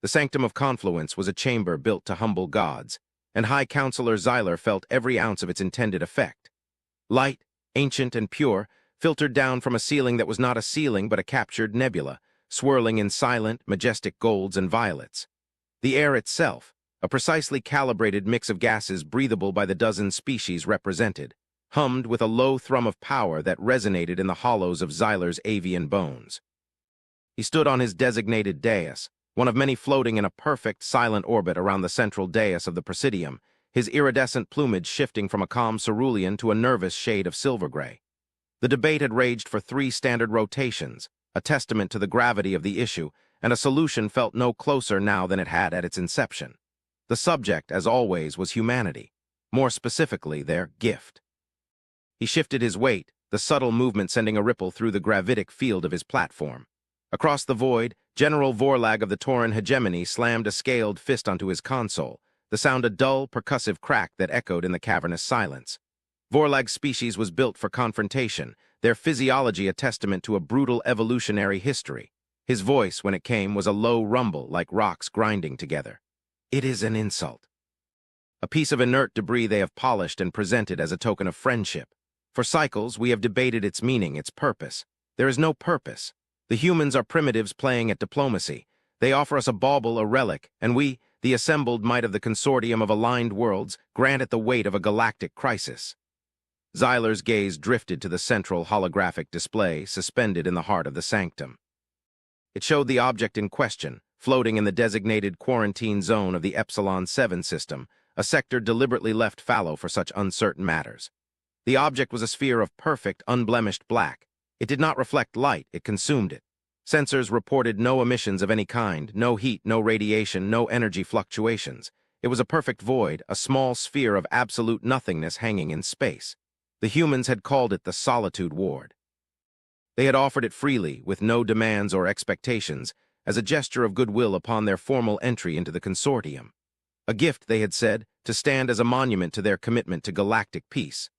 The Sanctum of Confluence was a chamber built to humble gods, and High Counselor Xyler felt every ounce of its intended effect. Light, ancient and pure, filtered down from a ceiling that was not a ceiling but a captured nebula, swirling in silent, majestic golds and violets. The air itself, a precisely calibrated mix of gases breathable by the dozen species represented, hummed with a low thrum of power that resonated in the hollows of Xyler's avian bones. He stood on his designated dais, one of many floating in a perfect, silent orbit around the central dais of the Presidium, his iridescent plumage shifting from a calm cerulean to a nervous shade of silver gray. The debate had raged for 3 standard rotations, a testament to the gravity of the issue, and a solution felt no closer now than it had at its inception. The subject, as always, was humanity, more specifically their gift. He shifted his weight, the subtle movement sending a ripple through the gravitic field of his platform. Across the void, General Vorlag of the Tauran hegemony slammed a scaled fist onto his console, the sound a dull, percussive crack that echoed in the cavernous silence. Vorlag's species was built for confrontation, their physiology a testament to a brutal evolutionary history. His voice, when it came, was a low rumble like rocks grinding together. It is an insult. A piece of inert debris they have polished and presented as a token of friendship. For cycles, we have debated its meaning, its purpose. There is no purpose. The humans are primitives playing at diplomacy. They offer us a bauble, a relic, and we, the assembled might of the consortium of aligned worlds, grant it the weight of a galactic crisis. Xyler's gaze drifted to the central holographic display suspended in the heart of the sanctum. It showed the object in question, floating in the designated quarantine zone of the Epsilon 7 system, a sector deliberately left fallow for such uncertain matters. The object was a sphere of perfect, unblemished black. It did not reflect light, it consumed it. Sensors reported no emissions of any kind, no heat, no radiation, no energy fluctuations. It was a perfect void, a small sphere of absolute nothingness hanging in space. The humans had called it the Solitude Ward. They had offered it freely, with no demands or expectations, as a gesture of goodwill upon their formal entry into the consortium. A gift, they had said, to stand as a monument to their commitment to galactic peace.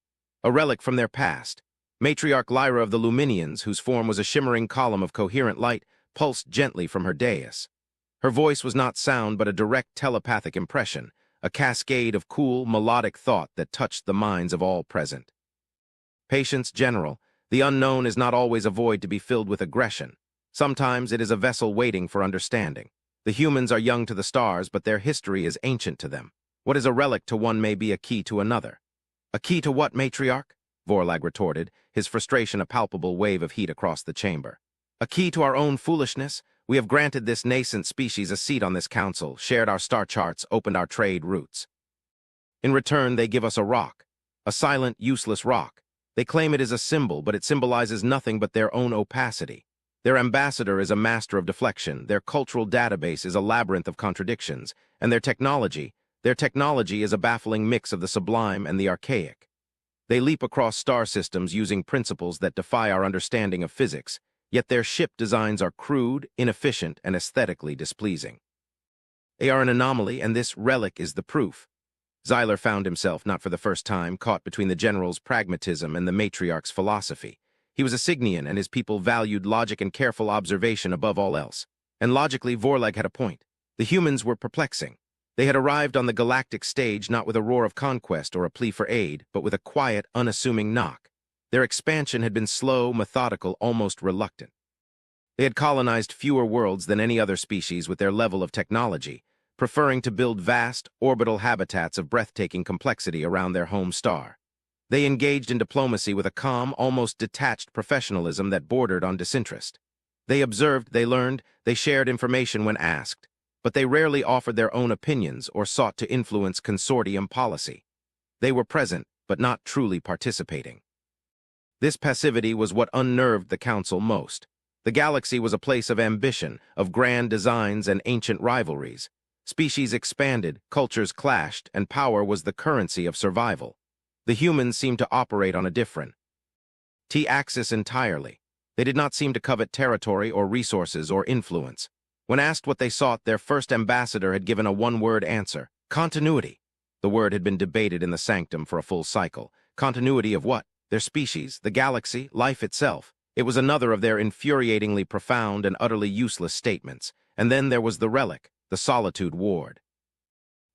A relic from their past. Matriarch Lyra of the Luminians, whose form was a shimmering column of coherent light, pulsed gently from her dais. Her voice was not sound but a direct telepathic impression, a cascade of cool, melodic thought that touched the minds of all present. Patience, General. The unknown is not always a void to be filled with aggression. Sometimes it is a vessel waiting for understanding. The humans are young to the stars, but their history is ancient to them. What is a relic to one may be a key to another. A key to what, Matriarch? Vorlag retorted, his frustration a palpable wave of heat across the chamber. A key to our own foolishness? We have granted this nascent species a seat on this council, shared our star charts, opened our trade routes. In return, they give us a rock. A silent, useless rock. They claim it is a symbol, but it symbolizes nothing but their own opacity. Their ambassador is a master of deflection, their cultural database is a labyrinth of contradictions, and their technology is a baffling mix of the sublime and the archaic. They leap across star systems using principles that defy our understanding of physics, yet their ship designs are crude, inefficient, and aesthetically displeasing. They are an anomaly, and this relic is the proof. Xyler found himself, not for the first time, caught between the general's pragmatism and the matriarch's philosophy. He was a Cygnian, and his people valued logic and careful observation above all else. And logically, Vorlag had a point. The humans were perplexing. They had arrived on the galactic stage not with a roar of conquest or a plea for aid, but with a quiet, unassuming knock. Their expansion had been slow, methodical, almost reluctant. They had colonized fewer worlds than any other species with their level of technology, preferring to build vast, orbital habitats of breathtaking complexity around their home star. They engaged in diplomacy with a calm, almost detached professionalism that bordered on disinterest. They observed, they learned, they shared information when asked, but they rarely offered their own opinions or sought to influence consortium policy. They were present, but not truly participating. This passivity was what unnerved the council most. The galaxy was a place of ambition, of grand designs and ancient rivalries. Species expanded, cultures clashed, and power was the currency of survival. The humans seemed to operate on a different T-axis entirely. They did not seem to covet territory or resources or influence. When asked what they sought, their first ambassador had given a one-word answer: continuity. The word had been debated in the sanctum for a full cycle. Continuity of what? Their species, the galaxy, life itself. It was another of their infuriatingly profound and utterly useless statements. And then there was the relic, the Solitude Ward.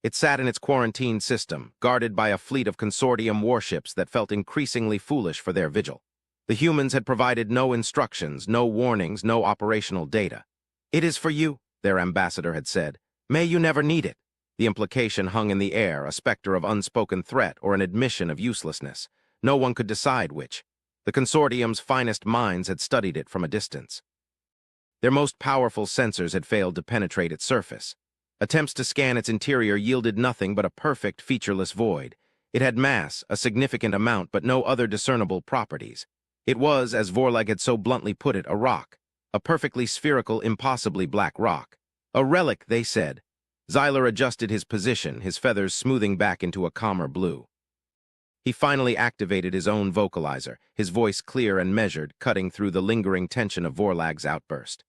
It sat in its quarantine system, guarded by a fleet of consortium warships that felt increasingly foolish for their vigil. The humans had provided no instructions, no warnings, no operational data. "It is for you," their ambassador had said. "May you never need it." The implication hung in the air, a specter of unspoken threat or an admission of uselessness. No one could decide which. The consortium's finest minds had studied it from a distance. Their most powerful sensors had failed to penetrate its surface. Attempts to scan its interior yielded nothing but a perfect, featureless void. It had mass, a significant amount, but no other discernible properties. It was, as Vorlag had so bluntly put it, a rock. A perfectly spherical, impossibly black rock. A relic, they said. Xyler adjusted his position, his feathers smoothing back into a calmer blue. He finally activated his own vocalizer, his voice clear and measured, cutting through the lingering tension of Vorlag's outburst.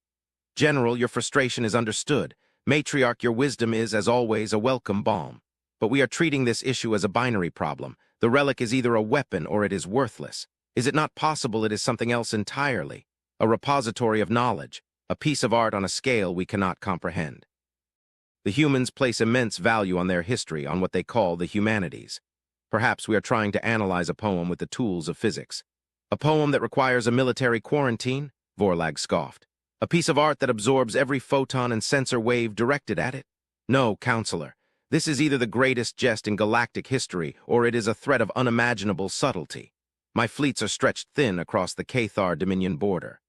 "General, your frustration is understood. Matriarch, your wisdom is, as always, a welcome balm. But we are treating this issue as a binary problem. The relic is either a weapon or it is worthless. Is it not possible it is something else entirely? A repository of knowledge, a piece of art on a scale we cannot comprehend." The humans place immense value on their history, on what they call the humanities. Perhaps we are trying to analyze a poem with the tools of physics. "A poem that requires a military quarantine?" Vorlag scoffed. "A piece of art that absorbs every photon and sensor wave directed at it? No, counselor. This is either the greatest jest in galactic history, or it is a threat of unimaginable subtlety. My fleets are stretched thin across the Cathar Dominion border.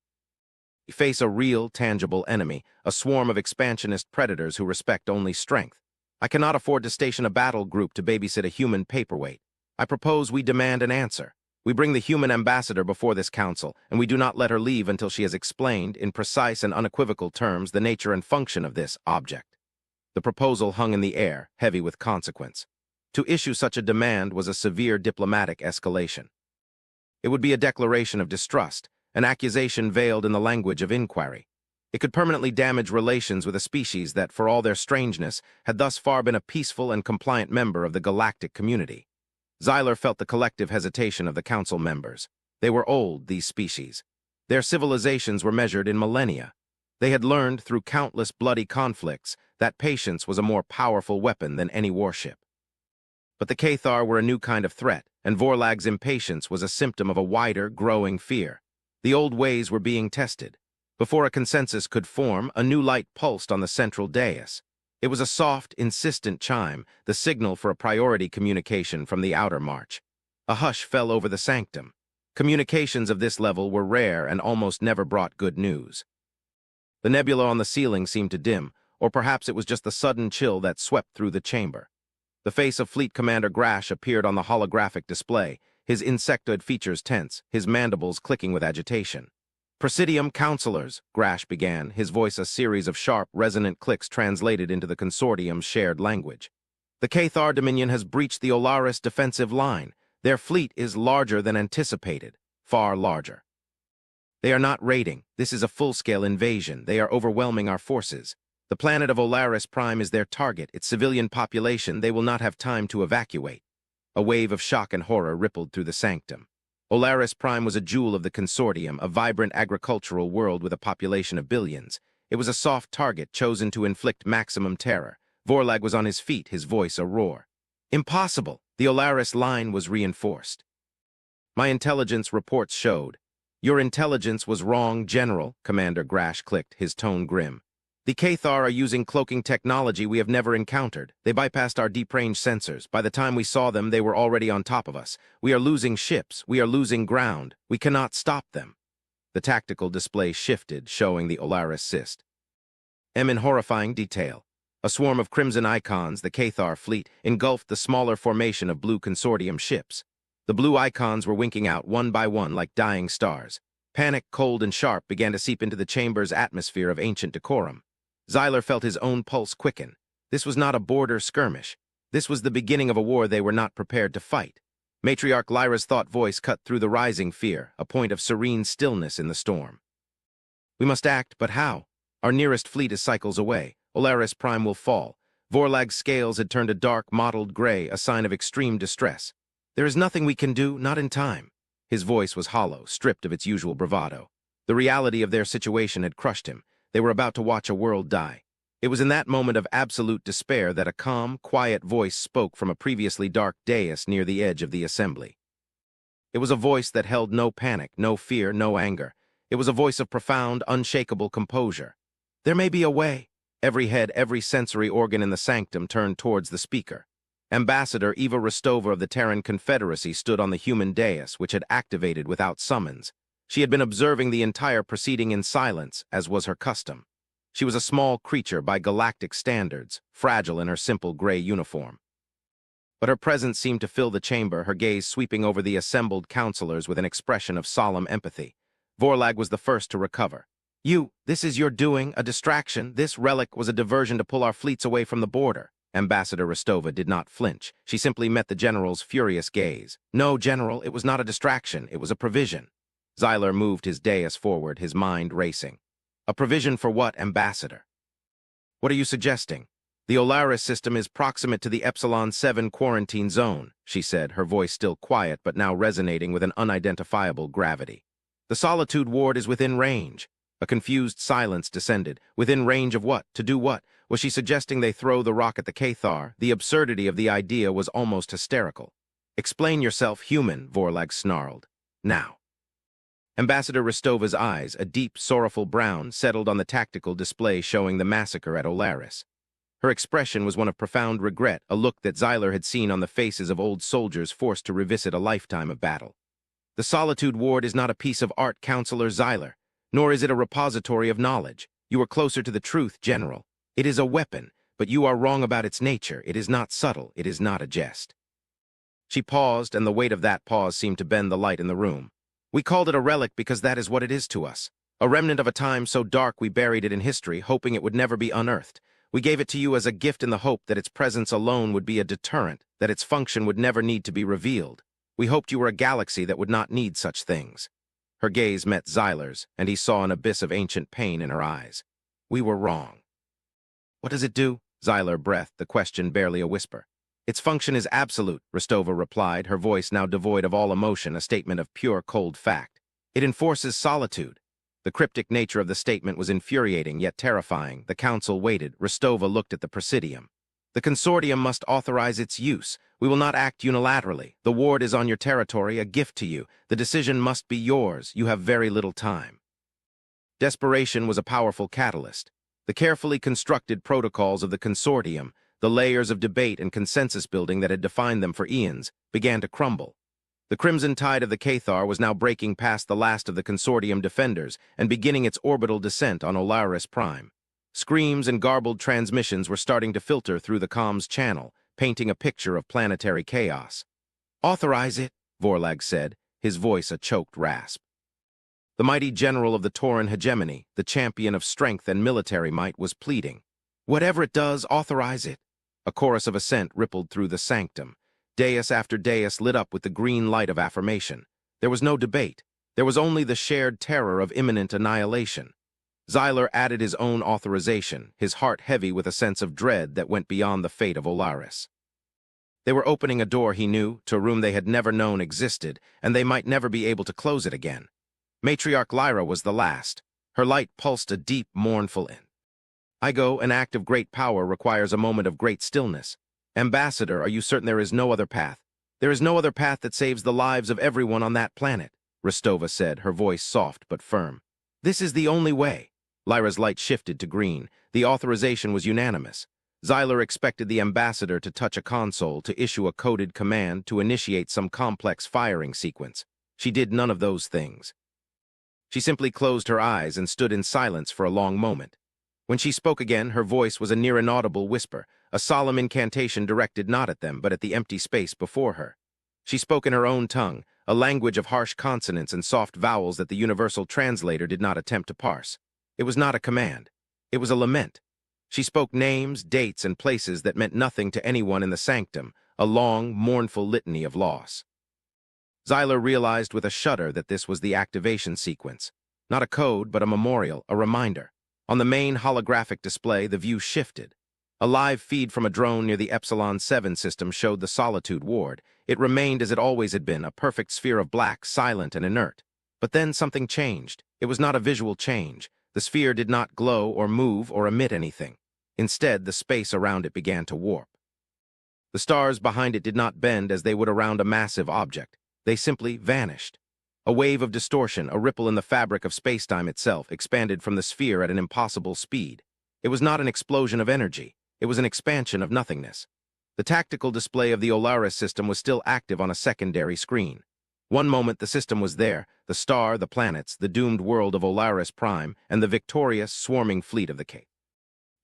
We face a real, tangible enemy, a swarm of expansionist predators who respect only strength. I cannot afford to station a battle group to babysit a human paperweight. I propose we demand an answer. We bring the human ambassador before this council, and we do not let her leave until she has explained, in precise and unequivocal terms, the nature and function of this object." The proposal hung in the air, heavy with consequence. To issue such a demand was a severe diplomatic escalation. It would be a declaration of distrust, an accusation veiled in the language of inquiry. It could permanently damage relations with a species that, for all their strangeness, had thus far been a peaceful and compliant member of the galactic community. Xyler felt the collective hesitation of the council members. They were old, these species. Their civilizations were measured in millennia. They had learned through countless bloody conflicts that patience was a more powerful weapon than any warship. But the Cathar were a new kind of threat, and Vorlag's impatience was a symptom of a wider, growing fear. The old ways were being tested. Before a consensus could form, a new light pulsed on the central dais. It was a soft, insistent chime, the signal for a priority communication from the outer march. A hush fell over the sanctum. Communications of this level were rare and almost never brought good news. The nebula on the ceiling seemed to dim, or perhaps it was just the sudden chill that swept through the chamber. The face of Fleet Commander Grash appeared on the holographic display, his insectoid features tense, his mandibles clicking with agitation. "Presidium counselors," Grash began, his voice a series of sharp, resonant clicks translated into the consortium's shared language. "The Cathar Dominion has breached the Olaris defensive line. Their fleet is larger than anticipated, far larger. They are not raiding. This is a full-scale invasion. They are overwhelming our forces. The planet of Olaris Prime is their target, its civilian population they will not have time to evacuate." A wave of shock and horror rippled through the sanctum. Olaris Prime was a jewel of the consortium, a vibrant agricultural world with a population of billions. It was a soft target chosen to inflict maximum terror. Vorlag was on his feet, his voice a roar. "Impossible!" The Olaris line was reinforced. "My intelligence reports showed." "Your intelligence was wrong, General," Commander Grash clicked, his tone grim. "The Cathar are using cloaking technology we have never encountered. They bypassed our deep-range sensors. By the time we saw them, they were already on top of us. We are losing ships. We are losing ground. We cannot stop them." The tactical display shifted, showing the Olaris cyst. In horrifying detail, a swarm of crimson icons, the Cathar fleet, engulfed the smaller formation of blue consortium ships. The blue icons were winking out one by one like dying stars. Panic, cold and sharp, began to seep into the chamber's atmosphere of ancient decorum. Xyler felt his own pulse quicken. This was not a border skirmish. This was the beginning of a war they were not prepared to fight. Matriarch Lyra's thought voice cut through the rising fear, a point of serene stillness in the storm. "We must act, but how? Our nearest fleet is cycles away. Olaris Prime will fall." Vorlag's scales had turned a dark, mottled gray, a sign of extreme distress. "There is nothing we can do, not in time." His voice was hollow, stripped of its usual bravado. The reality of their situation had crushed him. They were about to watch a world die. It was in that moment of absolute despair that a calm, quiet voice spoke from a previously dark dais near the edge of the assembly. It was a voice that held no panic, no fear, no anger. It was a voice of profound, unshakable composure. There may be a way. Every head, every sensory organ in the sanctum turned towards the speaker. Ambassador Eva Rostova of the Terran Confederacy stood on the human dais, which had activated without summons. She had been observing the entire proceeding in silence, as was her custom. She was a small creature by galactic standards, fragile in her simple gray uniform. But her presence seemed to fill the chamber, her gaze sweeping over the assembled counselors with an expression of solemn empathy. Vorlag was the first to recover. This is your doing, a distraction. This relic was a diversion to pull our fleets away from the border. Ambassador Rostova did not flinch. She simply met the general's furious gaze. No, General, it was not a distraction. It was a provision. Xyler moved his dais forward, his mind racing. A provision for what, Ambassador? What are you suggesting? The Olaris system is proximate to the Epsilon 7 quarantine zone, she said, her voice still quiet but now resonating with an unidentifiable gravity. The Solitude Ward is within range. A confused silence descended. Within range of what? To do what? Was she suggesting they throw the rock at the Cathar? The absurdity of the idea was almost hysterical. Explain yourself, human, Vorlag snarled. Now. Ambassador Rostova's eyes, a deep, sorrowful brown, settled on the tactical display showing the massacre at Olaris. Her expression was one of profound regret, a look that Xyler had seen on the faces of old soldiers forced to revisit a lifetime of battle. The Solitude Ward is not a piece of art, Counselor Xyler, nor is it a repository of knowledge. You are closer to the truth, General. It is a weapon, but you are wrong about its nature. It is not subtle. It is not a jest. She paused, and the weight of that pause seemed to bend the light in the room. We called it a relic because that is what it is to us. A remnant of a time so dark we buried it in history, hoping it would never be unearthed. We gave it to you as a gift in the hope that its presence alone would be a deterrent, that its function would never need to be revealed. We hoped you were a galaxy that would not need such things. Her gaze met Xyler's, and he saw an abyss of ancient pain in her eyes. We were wrong. What does it do? Xyler breathed, the question barely a whisper. Its function is absolute, Rostova replied, her voice now devoid of all emotion, a statement of pure, cold fact. It enforces solitude. The cryptic nature of the statement was infuriating, yet terrifying. The council waited. Rostova looked at the Presidium. The consortium must authorize its use. We will not act unilaterally. The ward is on your territory, a gift to you. The decision must be yours. You have very little time. Desperation was a powerful catalyst. The carefully constructed protocols of the consortium, the layers of debate and consensus building that had defined them for eons, began to crumble. The crimson tide of the Cathar was now breaking past the last of the consortium defenders and beginning its orbital descent on Olaris Prime. Screams and garbled transmissions were starting to filter through the comms channel, painting a picture of planetary chaos. Authorize it, Vorlag said, his voice a choked rasp. The mighty general of the Tauran hegemony, the champion of strength and military might, was pleading. Whatever it does, authorize it. A chorus of assent rippled through the sanctum. Dais after dais lit up with the green light of affirmation. There was no debate. There was only the shared terror of imminent annihilation. Xyler added his own authorization, his heart heavy with a sense of dread that went beyond the fate of Olaris. They were opening a door, he knew, to a room they had never known existed, and they might never be able to close it again. Matriarch Lyra was the last. Her light pulsed a deep, mournful end. An act of great power requires a moment of great stillness. Ambassador, are you certain there is no other path? There is no other path that saves the lives of everyone on that planet, Rostova said, her voice soft but firm. This is the only way. Lyra's light shifted to green. The authorization was unanimous. Xyler expected the ambassador to touch a console, to issue a coded command, to initiate some complex firing sequence. She did none of those things. She simply closed her eyes and stood in silence for a long moment. When she spoke again, her voice was a near inaudible whisper, a solemn incantation directed not at them but at the empty space before her. She spoke in her own tongue, a language of harsh consonants and soft vowels that the universal translator did not attempt to parse. It was not a command. It was a lament. She spoke names, dates, and places that meant nothing to anyone in the sanctum, a long, mournful litany of loss. Xyler realized with a shudder that this was the activation sequence. Not a code, but a memorial, a reminder. On the main holographic display, the view shifted. A live feed from a drone near the Epsilon 7 system showed the Solitude Ward. It remained as it always had been, a perfect sphere of black, silent and inert. But then something changed. It was not a visual change. The sphere did not glow or move or emit anything. Instead, the space around it began to warp. The stars behind it did not bend as they would around a massive object. They simply vanished. A wave of distortion, a ripple in the fabric of spacetime itself, expanded from the sphere at an impossible speed. It was not an explosion of energy. It was an expansion of nothingness. The tactical display of the Olaris system was still active on a secondary screen. One moment the system was there, the star, the planets, the doomed world of Olaris Prime, and the victorious, swarming fleet of the Cape.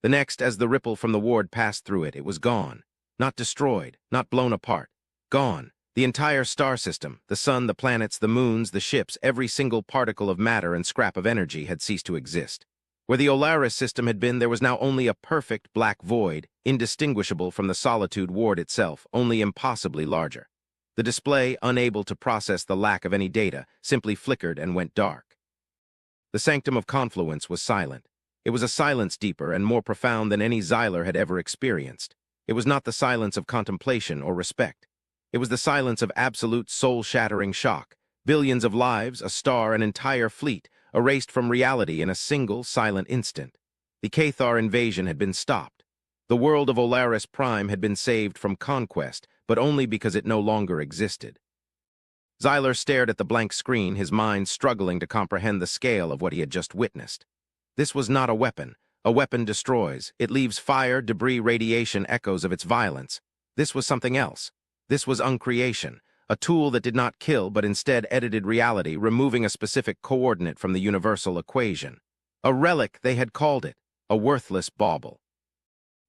The next, as the ripple from the ward passed through it, it was gone. Not destroyed, not blown apart. Gone. The entire star system, the sun, the planets, the moons, the ships, every single particle of matter and scrap of energy had ceased to exist. Where the Olaris system had been, there was now only a perfect black void, indistinguishable from the Solitude ward itself, only impossibly larger. The display, unable to process the lack of any data, simply flickered and went dark. The sanctum of confluence was silent. It was a silence deeper and more profound than any Xyler had ever experienced. It was not the silence of contemplation or respect. It was the silence of absolute soul-shattering shock. Billions of lives, a star, an entire fleet, erased from reality in a single silent instant. The Cathar invasion had been stopped. The world of Olaris Prime had been saved from conquest, but only because it no longer existed. Xyler stared at the blank screen, his mind struggling to comprehend the scale of what he had just witnessed. This was not a weapon. A weapon destroys. It leaves fire, debris, radiation, echoes of its violence. This was something else. This was uncreation, a tool that did not kill but instead edited reality, removing a specific coordinate from the universal equation. A relic, they had called it, a worthless bauble.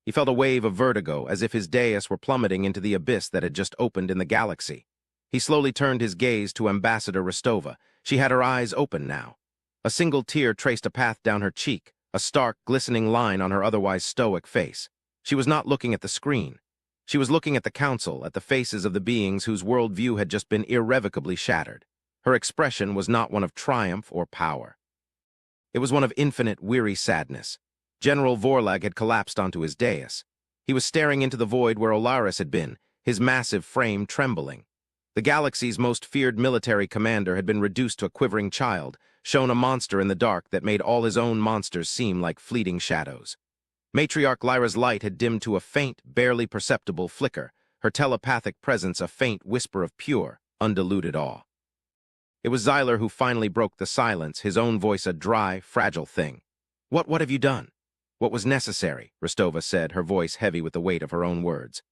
He felt a wave of vertigo, as if his dais were plummeting into the abyss that had just opened in the galaxy. He slowly turned his gaze to Ambassador Rostova. She had her eyes open now. A single tear traced a path down her cheek, a stark, glistening line on her otherwise stoic face. She was not looking at the screen. She was looking at the council, at the faces of the beings whose worldview had just been irrevocably shattered. Her expression was not one of triumph or power. It was one of infinite, weary sadness. General Vorlag had collapsed onto his dais. He was staring into the void where Olaris had been, his massive frame trembling. The galaxy's most feared military commander had been reduced to a quivering child, shown a monster in the dark that made all his own monsters seem like fleeting shadows. Matriarch Lyra's light had dimmed to a faint, barely perceptible flicker, her telepathic presence a faint whisper of pure, undiluted awe. It was Xyler who finally broke the silence, his own voice a dry, fragile thing. What have you done?" "What was necessary," Rostova said, her voice heavy with the weight of her own words.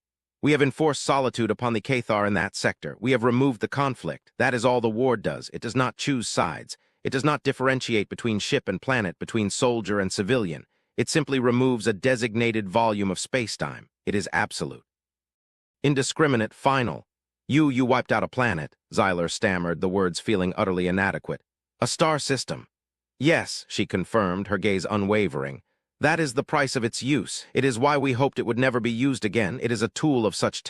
"We have enforced solitude upon the Cathar in that sector. We have removed the conflict. That is all the ward does. It does not choose sides. It does not differentiate between ship and planet, between soldier and civilian. It simply removes a designated volume of spacetime. It is absolute. Indiscriminate, final. You wiped out a planet," Xyler stammered, the words feeling utterly inadequate. "A star system." "Yes," she confirmed, her gaze unwavering. "That is the price of its use. It is why we hoped it would never be used again. It is a tool of such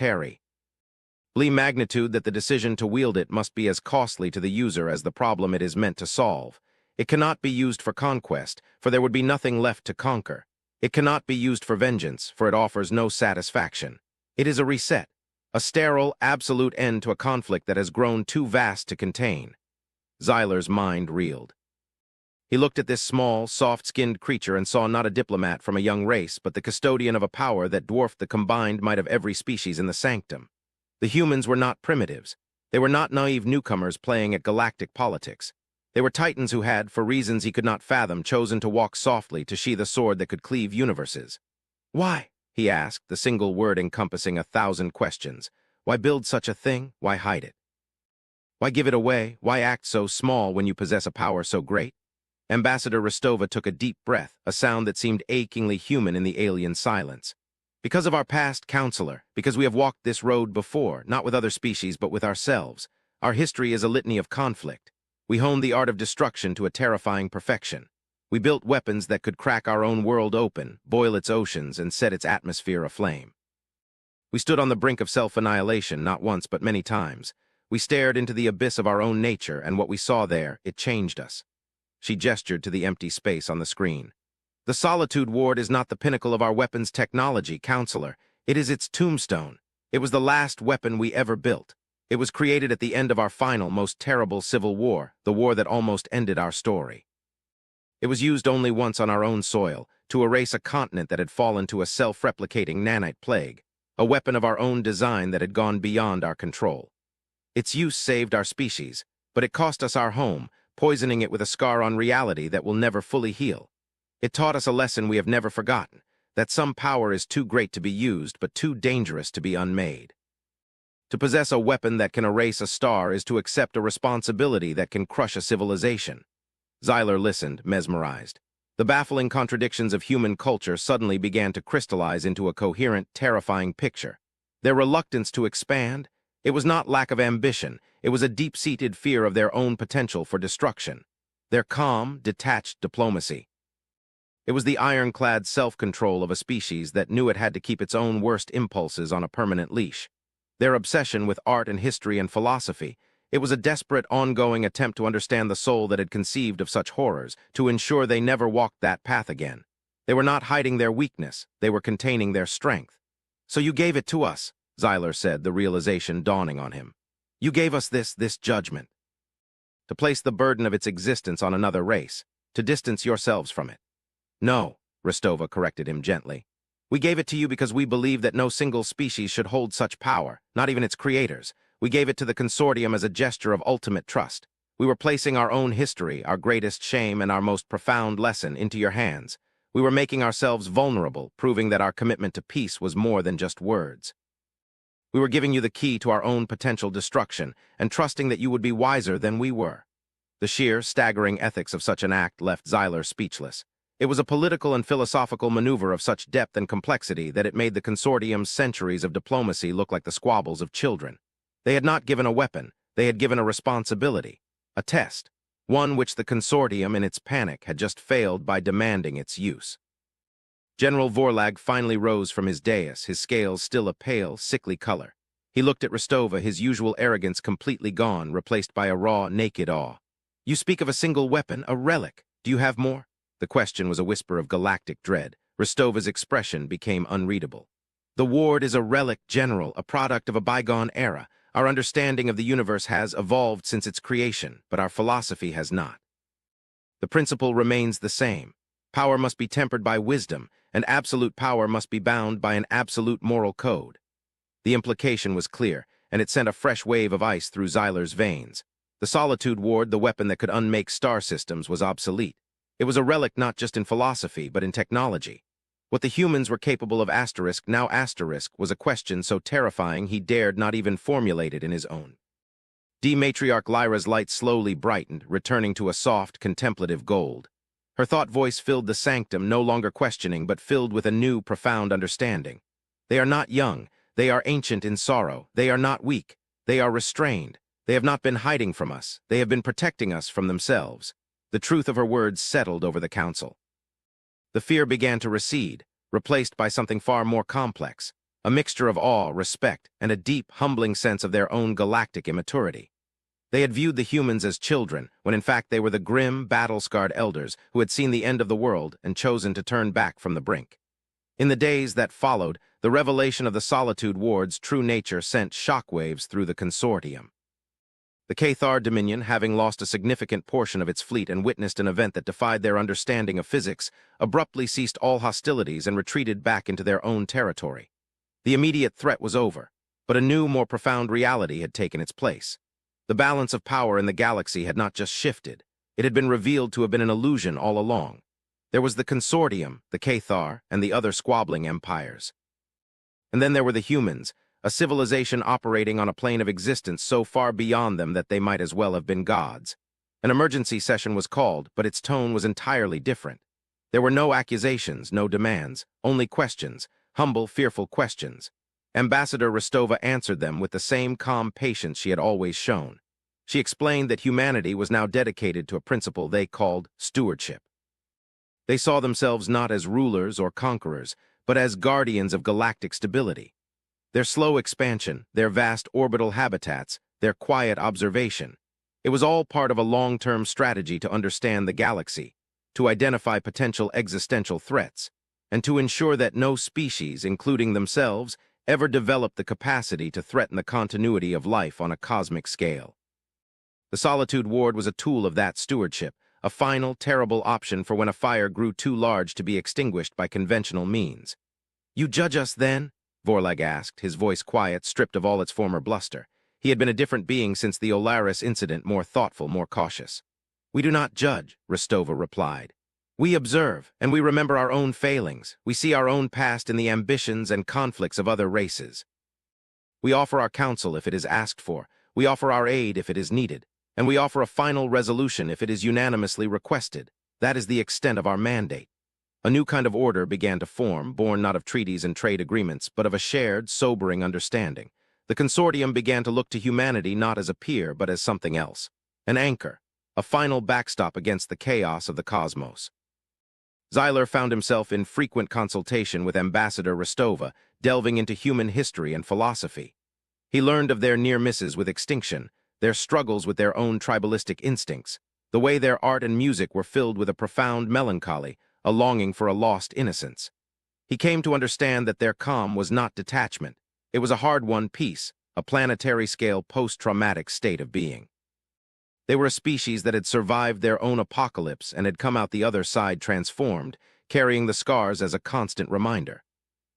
magnitude that the decision to wield it must be as costly to the user as the problem it is meant to solve. It cannot be used for conquest, for there would be nothing left to conquer. It cannot be used for vengeance, for it offers no satisfaction. It is a reset, a sterile, absolute end to a conflict that has grown too vast to contain." Xyler's mind reeled. He looked at this small, soft-skinned creature and saw not a diplomat from a young race, but the custodian of a power that dwarfed the combined might of every species in the sanctum. The humans were not primitives. They were not naive newcomers playing at galactic politics. They were titans who had, for reasons he could not fathom, chosen to walk softly to sheathe a sword that could cleave universes. "Why?" he asked, the single word encompassing 1,000 questions. "Why build such a thing? Why hide it? Why give it away? Why act so small when you possess a power so great?" Ambassador Rostova took a deep breath, a sound that seemed achingly human in the alien silence. "Because of our past, Counselor, because we have walked this road before, not with other species but with ourselves. Our history is a litany of conflict. We honed the art of destruction to a terrifying perfection. We built weapons that could crack our own world open, boil its oceans, and set its atmosphere aflame. We stood on the brink of self-annihilation not once but many times. We stared into the abyss of our own nature, and what we saw there, it changed us." She gestured to the empty space on the screen. "The Solitude Ward is not the pinnacle of our weapons technology, Counselor. It is its tombstone. It was the last weapon we ever built. It was created at the end of our final, most terrible civil war, the war that almost ended our story. It was used only once on our own soil, to erase a continent that had fallen to a self-replicating nanite plague, a weapon of our own design that had gone beyond our control. Its use saved our species, but it cost us our home, poisoning it with a scar on reality that will never fully heal. It taught us a lesson we have never forgotten, that some power is too great to be used but too dangerous to be unmade. To possess a weapon that can erase a star is to accept a responsibility that can crush a civilization. Zyler listened, mesmerized. The baffling contradictions of human culture suddenly began to crystallize into a coherent, terrifying picture. Their reluctance to expand, it was not lack of ambition, it was a deep-seated fear of their own potential for destruction. Their calm, detached diplomacy. It was the ironclad self-control of a species that knew it had to keep its own worst impulses on a permanent leash. Their obsession with art and history and philosophy, it was a desperate, ongoing attempt to understand the soul that had conceived of such horrors, to ensure they never walked that path again. They were not hiding their weakness, they were containing their strength. "So you gave it to us," Zyler said, the realization dawning on him. "You gave us this judgment. To place the burden of its existence on another race, to distance yourselves from it." "No," Rostova corrected him gently. "We gave it to you because we believe that no single species should hold such power, not even its creators. We gave it to the consortium as a gesture of ultimate trust. We were placing our own history, our greatest shame, and our most profound lesson into your hands. We were making ourselves vulnerable, proving that our commitment to peace was more than just words. We were giving you the key to our own potential destruction, and trusting that you would be wiser than we were." The sheer, staggering ethics of such an act left Zyler speechless. It was a political and philosophical maneuver of such depth and complexity that it made the consortium's centuries of diplomacy look like the squabbles of children. They had not given a weapon, they had given a responsibility, a test, one which the consortium in its panic had just failed by demanding its use. General Vorlag finally rose from his dais, his scales still a pale, sickly color. He looked at Rostova, his usual arrogance completely gone, replaced by a raw, naked awe. "You speak of a single weapon, a relic. Do you have more?" The question was a whisper of galactic dread. Rostova's expression became unreadable. "The ward is a relic, General, a product of a bygone era. Our understanding of the universe has evolved since its creation, but our philosophy has not. The principle remains the same. Power must be tempered by wisdom, and absolute power must be bound by an absolute moral code." The implication was clear, and it sent a fresh wave of ice through Zyler's veins. The Solitude Ward, the weapon that could unmake star systems, was obsolete. It was a relic not just in philosophy, but in technology. What the humans were capable of now was a question so terrifying he dared not even formulate it in his own. D-Matriarch Lyra's light slowly brightened, returning to a soft, contemplative gold. Her thought voice filled the sanctum, no longer questioning, but filled with a new, profound understanding. "They are not young. They are ancient in sorrow. They are not weak. They are restrained. They have not been hiding from us. They have been protecting us from themselves." The truth of her words settled over the council. The fear began to recede, replaced by something far more complex, a mixture of awe, respect, and a deep, humbling sense of their own galactic immaturity. They had viewed the humans as children, when in fact they were the grim, battle-scarred elders who had seen the end of the world and chosen to turn back from the brink. In the days that followed, the revelation of the Solitude Ward's true nature sent shockwaves through the consortium. The Cathar Dominion, having lost a significant portion of its fleet and witnessed an event that defied their understanding of physics, abruptly ceased all hostilities and retreated back into their own territory. The immediate threat was over, but a new, more profound reality had taken its place. The balance of power in the galaxy had not just shifted, it had been revealed to have been an illusion all along. There was the consortium, the Cathar, and the other squabbling empires. And then there were the humans, a civilization operating on a plane of existence so far beyond them that they might as well have been gods. An emergency session was called, but its tone was entirely different. There were no accusations, no demands, only questions, humble, fearful questions. Ambassador Rostova answered them with the same calm patience she had always shown. She explained that humanity was now dedicated to a principle they called stewardship. They saw themselves not as rulers or conquerors, but as guardians of galactic stability. Their slow expansion, their vast orbital habitats, their quiet observation. It was all part of a long-term strategy to understand the galaxy, to identify potential existential threats, and to ensure that no species, including themselves, ever developed the capacity to threaten the continuity of life on a cosmic scale. The Solitude Ward was a tool of that stewardship, a final, terrible option for when a fire grew too large to be extinguished by conventional means. "You judge us, then?" Vorlag asked, his voice quiet, stripped of all its former bluster. He had been a different being since the Olaris incident, more thoughtful, more cautious. "We do not judge," Rostova replied. "We observe, and we remember our own failings. We see our own past in the ambitions and conflicts of other races. We offer our counsel if it is asked for, we offer our aid if it is needed, and we offer a final resolution if it is unanimously requested. That is the extent of our mandate." A new kind of order began to form, born not of treaties and trade agreements, but of a shared, sobering understanding. The consortium began to look to humanity not as a peer, but as something else. An anchor, a final backstop against the chaos of the cosmos. Xyler found himself in frequent consultation with Ambassador Rostova, delving into human history and philosophy. He learned of their near misses with extinction, their struggles with their own tribalistic instincts, the way their art and music were filled with a profound melancholy, a longing for a lost innocence. He came to understand that their calm was not detachment. It was a hard-won peace, a planetary-scale post-traumatic state of being. They were a species that had survived their own apocalypse and had come out the other side transformed, carrying the scars as a constant reminder.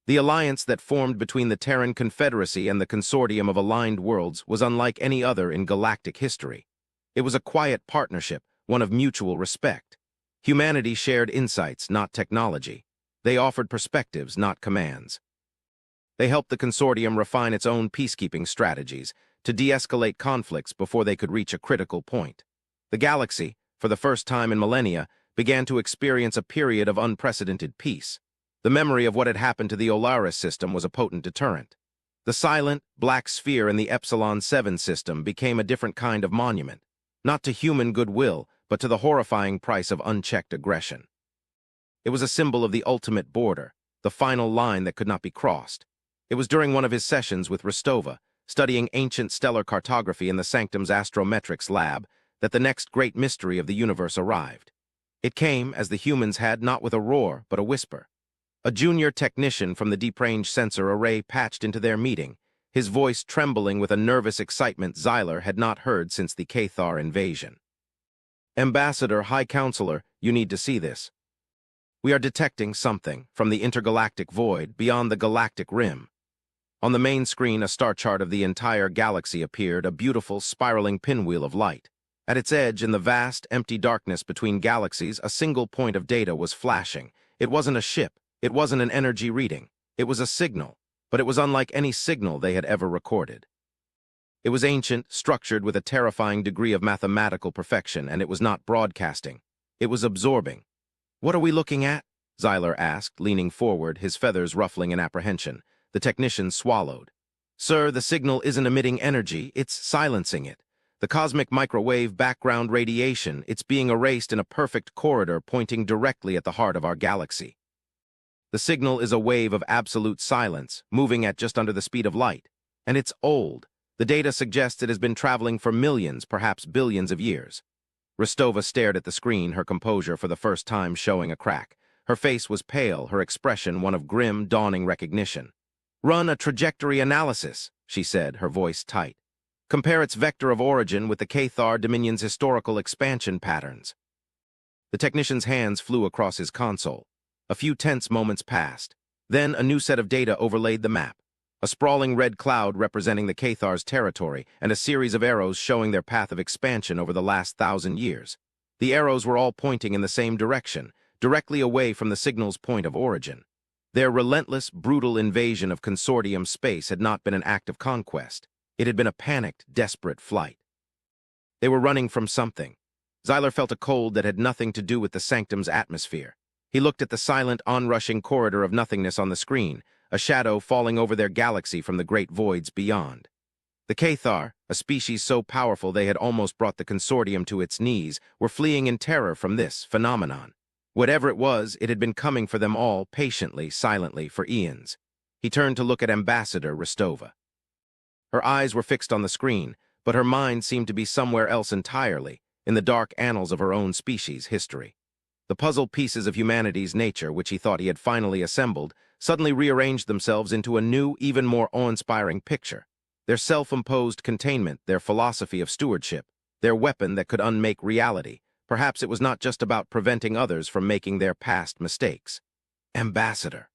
The alliance that formed between the Terran Confederacy and the consortium of aligned worlds was unlike any other in galactic history. It was a quiet partnership, one of mutual respect. Humanity shared insights, not technology. They offered perspectives, not commands. They helped the consortium refine its own peacekeeping strategies, to de-escalate conflicts before they could reach a critical point. The galaxy, for the first time in millennia, began to experience a period of unprecedented peace. The memory of what had happened to the Olaris system was a potent deterrent. The silent, black sphere in the Epsilon 7 system became a different kind of monument, not to human goodwill, but to the horrifying price of unchecked aggression. It was a symbol of the ultimate border, the final line that could not be crossed. It was during one of his sessions with Rostova, studying ancient stellar cartography in the Sanctum's astrometrics lab, that the next great mystery of the universe arrived. It came, as the humans had, not with a roar, but a whisper. A junior technician from the deep range sensor array patched into their meeting, his voice trembling with a nervous excitement Xyler had not heard since the Cathar invasion. "Ambassador, High Counselor, you need to see this. We are detecting something from the intergalactic void beyond the galactic rim." On the main screen, a star chart of the entire galaxy appeared, a beautiful, spiraling pinwheel of light. At its edge, in the vast, empty darkness between galaxies, a single point of data was flashing. It wasn't a ship. It wasn't an energy reading. It was a signal, but it was unlike any signal they had ever recorded. It was ancient, structured with a terrifying degree of mathematical perfection, and it was not broadcasting. It was absorbing. "What are we looking at?" Xyler asked, leaning forward, his feathers ruffling in apprehension. The technician swallowed. "Sir, the signal isn't emitting energy, it's silencing it. The cosmic microwave background radiation, it's being erased in a perfect corridor pointing directly at the heart of our galaxy. The signal is a wave of absolute silence, moving at just under the speed of light. And it's old. The data suggests it has been traveling for millions, perhaps billions of years." Rostova stared at the screen, her composure for the first time showing a crack. Her face was pale, her expression one of grim, dawning recognition. "Run a trajectory analysis," she said, her voice tight. "Compare its vector of origin with the Cathar Dominion's historical expansion patterns." The technician's hands flew across his console. A few tense moments passed. Then a new set of data overlaid the map. A sprawling red cloud representing the Cathar's territory, and a series of arrows showing their path of expansion over the last 1,000 years. The arrows were all pointing in the same direction, directly away from the signal's point of origin. Their relentless, brutal invasion of consortium space had not been an act of conquest. It had been a panicked, desperate flight. They were running from something. Xyler felt a cold that had nothing to do with the Sanctum's atmosphere. He looked at the silent, onrushing corridor of nothingness on the screen, a shadow falling over their galaxy from the great voids beyond. The Cathar, a species so powerful they had almost brought the consortium to its knees, were fleeing in terror from this phenomenon. Whatever it was, it had been coming for them all, patiently, silently, for eons. He turned to look at Ambassador Rostova. Her eyes were fixed on the screen, but her mind seemed to be somewhere else entirely, in the dark annals of her own species' history. The puzzle pieces of humanity's nature, which he thought he had finally assembled, suddenly rearranged themselves into a new, even more awe-inspiring picture. Their self-imposed containment, their philosophy of stewardship, their weapon that could unmake reality, Perhaps it was not just about preventing others from making their past mistakes. Ambassador,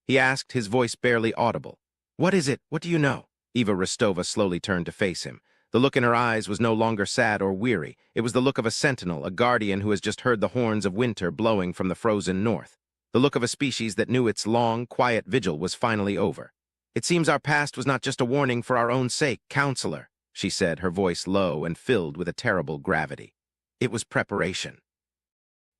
he asked, his voice barely audible. What is it? What do you know? Eva Rostova slowly turned to face him. The look in her eyes was no longer sad or weary. It was the look of a sentinel, a guardian who has just heard the horns of winter blowing from the frozen north. The look of a species that knew its long, quiet vigil was finally over. It seems our past was not just a warning for our own sake, Counselor, she said, her voice low and filled with a terrible gravity. It was preparation.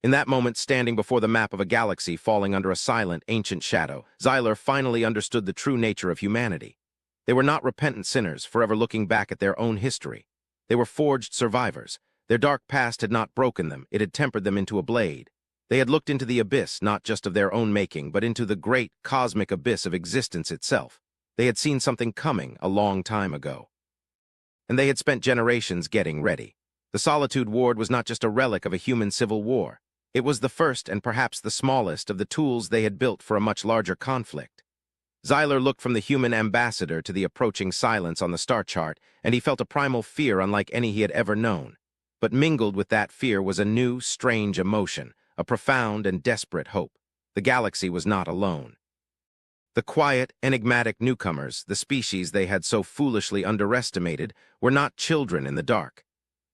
In that moment, standing before the map of a galaxy falling under a silent, ancient shadow, Xyler finally understood the true nature of humanity. They were not repentant sinners, forever looking back at their own history. They were forged survivors. Their dark past had not broken them, it had tempered them into a blade. They had looked into the abyss, not just of their own making, but into the great, cosmic abyss of existence itself. They had seen something coming a long time ago. And they had spent generations getting ready. The Solitude Ward was not just a relic of a human civil war. It was the first and perhaps the smallest of the tools they had built for a much larger conflict. Xyler looked from the human ambassador to the approaching silence on the star chart, and he felt a primal fear unlike any he had ever known. But mingled with that fear was a new, strange emotion, a profound and desperate hope. The galaxy was not alone. The quiet, enigmatic newcomers, the species they had so foolishly underestimated, were not children in the dark.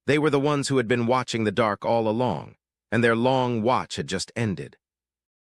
They were the ones who had been watching the dark all along, and their long watch had just ended.